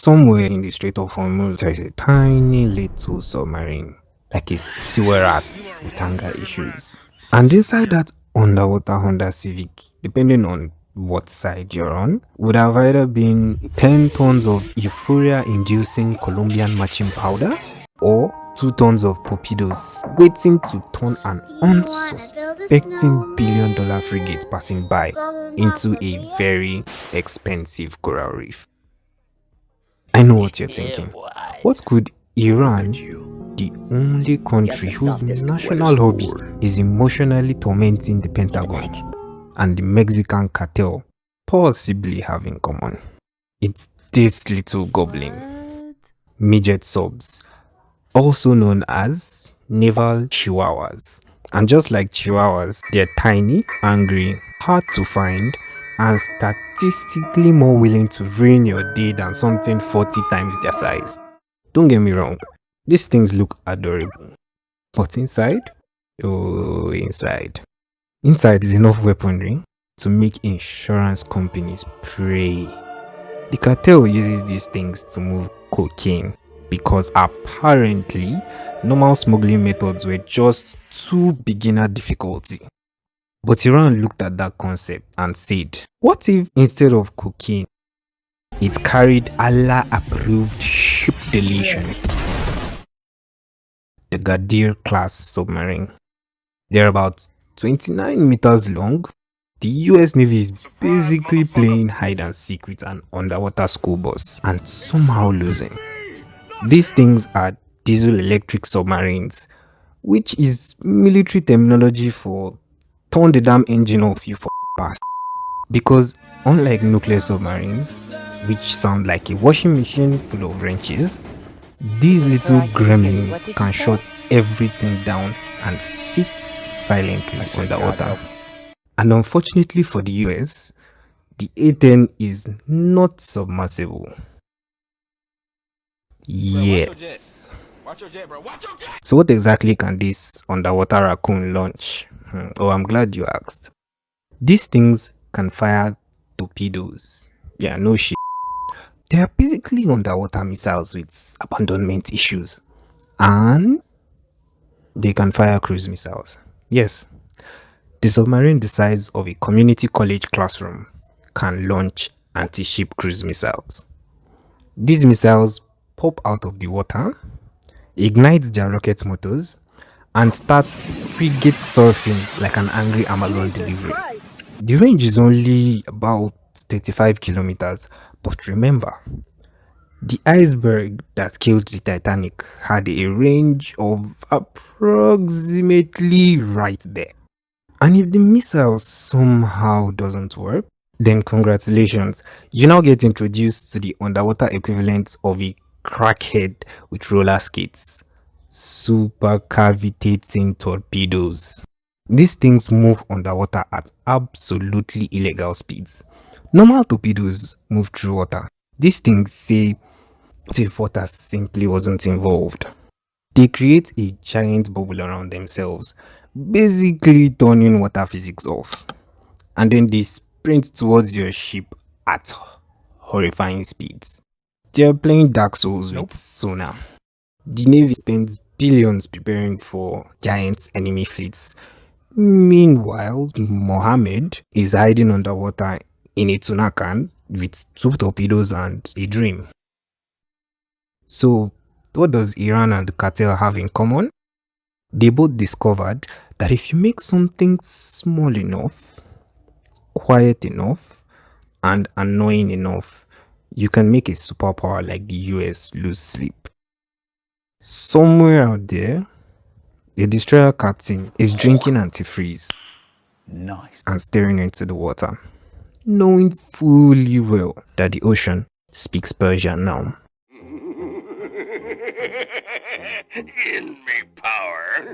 Somewhere in the Strait of Hormuz, there is a tiny little submarine, like a sewer rat with anger issues. And inside that underwater Honda Civic, depending on what side you're on, would have either been 10 tons of euphoria-inducing Colombian matching powder or 2 tons of torpedoes waiting to turn an unsuspecting billion-dollar frigate passing by into a very expensive coral reef. I know what you're thinking. What could Iran, the only country whose national hobby is emotionally tormenting the Pentagon, and the Mexican cartel possibly have in common? It's this little goblin, midget subs, also known as naval chihuahuas. And just like chihuahuas, they're tiny, angry, hard to find, and statistically more willing to ruin your day than something 40 times their size. Don't get me wrong, these things look adorable. But inside? Oh, inside. Inside is enough weaponry to make insurance companies pray. The cartel uses these things to move cocaine because apparently normal smuggling methods were just too beginner difficulty. But Iran looked at that concept and said, what if instead of cocaine, it carried Allah-approved ship deletion? The Gadir class submarine. They're about 29 meters long. The US Navy is basically playing hide and seek with an underwater school bus and somehow losing. These things are diesel-electric submarines, which is military terminology for turn the damn engine off, you bastard. Because unlike nuclear submarines, which sound like a washing machine full of wrenches, these little gremlins can shut everything down and sit silently underwater. And unfortunately for the US, the A-10 is not submersible yet. So what exactly can this underwater raccoon launch? Oh, I'm glad you asked. These things can fire torpedoes. Yeah, no shit. They are basically underwater missiles with abandonment issues. And they can fire cruise missiles. Yes, the submarine the size of a community college classroom can launch anti-ship cruise missiles. These missiles pop out of the water, ignite their rocket motors, and start frigate surfing like an angry Amazon delivery. The range is only about 35 kilometers, but remember, the iceberg that killed the Titanic had a range of approximately right there. And if the missile somehow doesn't work, then congratulations, you now get introduced to the underwater equivalent of a crackhead with roller skates. Super cavitating torpedoes. These things move underwater at absolutely illegal speeds. Normal torpedoes move through water. These things say if water simply wasn't involved. They create a giant bubble around themselves, basically turning water physics off. And then they sprint towards your ship at horrifying speeds. They're playing Dark Souls with sonar. The Navy spends billions preparing for giant enemy fleets. Meanwhile, Mohammed is hiding underwater in a tuna can with 2 torpedoes and a dream. So, what does Iran and the cartel have in common? They both discovered that if you make something small enough, quiet enough, and annoying enough, you can make a superpower like the US lose sleep. Somewhere out there, a destroyer captain is drinking antifreeze and staring into the water, knowing fully well that the ocean speaks Persian now. In me power.